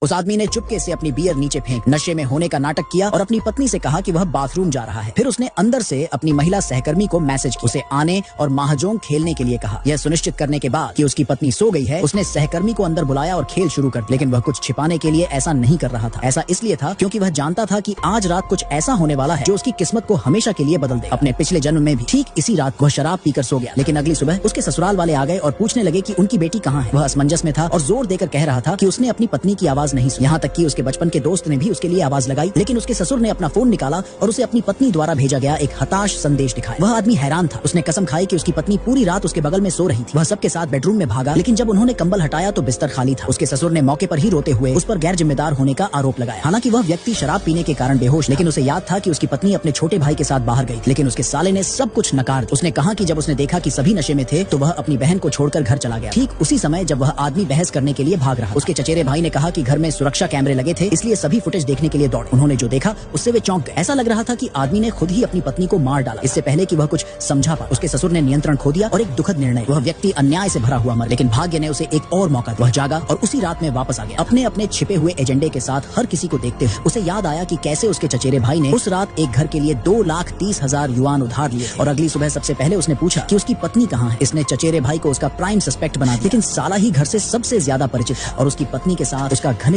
उस आदमी ने चुपके से अपनी बियर नीचे फेंक नशे में होने का नाटक किया और अपनी पत्नी से कहा कि वह बाथरूम जा रहा है। फिर उसने अंदर से अपनी महिला सहकर्मी को मैसेज किया, उसे आने और महाजोंग खेलने के लिए कहा। यह सुनिश्चित करने के बाद कि उसकी पत्नी सो गई है, उसने सहकर्मी को अंदर बुलाया और खेल शुरू कर दिया। लेकिन वह कुछ छिपाने के लिए ऐसा नहीं कर रहा था। ऐसा इसलिए था क्योंकि वह जानता था कि आज रात कुछ ऐसा होने वाला है जो उसकी किस्मत को हमेशा के लिए बदल दे। अपने पिछले जन्म में भी ठीक इसी रात वह शराब पीकर सो गया। लेकिन अगली सुबह उसके ससुराल वाले आ गए और पूछने लगे कि उनकी बेटी कहाँ है। वह असमंजस में था और जोर देकर कह रहा था कि उसने अपनी पत्नी की आवाज नहीं सुनी। यहाँ तक कि उसके बचपन के दोस्त ने भी उसके लिए आवाज लगाई, लेकिन उसके ससुर ने अपना फोन निकाला और उसे अपनी पत्नी द्वारा भेजा गया एक हताश संदेश दिखाया। वह आदमी हैरान था। उसने कसम खाई कि उसकी पत्नी पूरी रात उसके बगल में सो रही थी। वह सबके साथ बेडरूम में भागा, लेकिन जब उन्होंने कंबल हटाया तो बिस्तर खाली था। उसके ससुर ने मौके पर ही रोते हुए उस पर गैर जिम्मेदार होने का आरोप लगाया। हालांकि वह व्यक्ति शराब पीने के कारण बेहोश, लेकिन उसे याद था कि उसकी पत्नी अपने छोटे भाई के साथ बाहर गई। लेकिन उसके साले ने सब कुछ नकार दिया। उसने कहा कि जब उसने देखा कि सभी नशे में थे तो वह अपनी बहन को छोड़कर घर चला गया। ठीक उसी समय जब वह आदमी बहस करने के लिए भाग रहा, उसके चचेरे भाई ने कहा कि घर में सुरक्षा कैमरे लगे थे, इसलिए सभी फुटेज देखने के लिए दौड़े। उन्होंने जो देखा उससे वे चौंक गए। ऐसा लग रहा था कि आदमी ने खुद ही अपनी पत्नी को मार डाला, इससे पहले कि वह कुछ समझा पाए। उसके ससुर ने नियंत्रण खो दिया और एक दुखद निर्णय, वह व्यक्ति अन्याय से भरा हुआ मर। लेकिन भाग्य ने उसे एक और मौका दिया। वह जागा और उसी रात में वापस आ गया, अपने अपने छिपे हुए एजेंडे के साथ हर किसी को देखते हुए। उसे याद आया कि कैसे उसके चचेरे भाई ने उस रात एक घर के लिए 2,30,000 युआन उधार लिए और अगली सुबह सबसे पहले उसने पूछा कि उसकी पत्नी कहाँ है। इसने चचेरे भाई को उसका प्राइम सस्पेक्ट बना दिया, लेकिन साला ही घर से सबसे ज्यादा परिचित और उसकी पत्नी के साथ उसका घनिष्ठ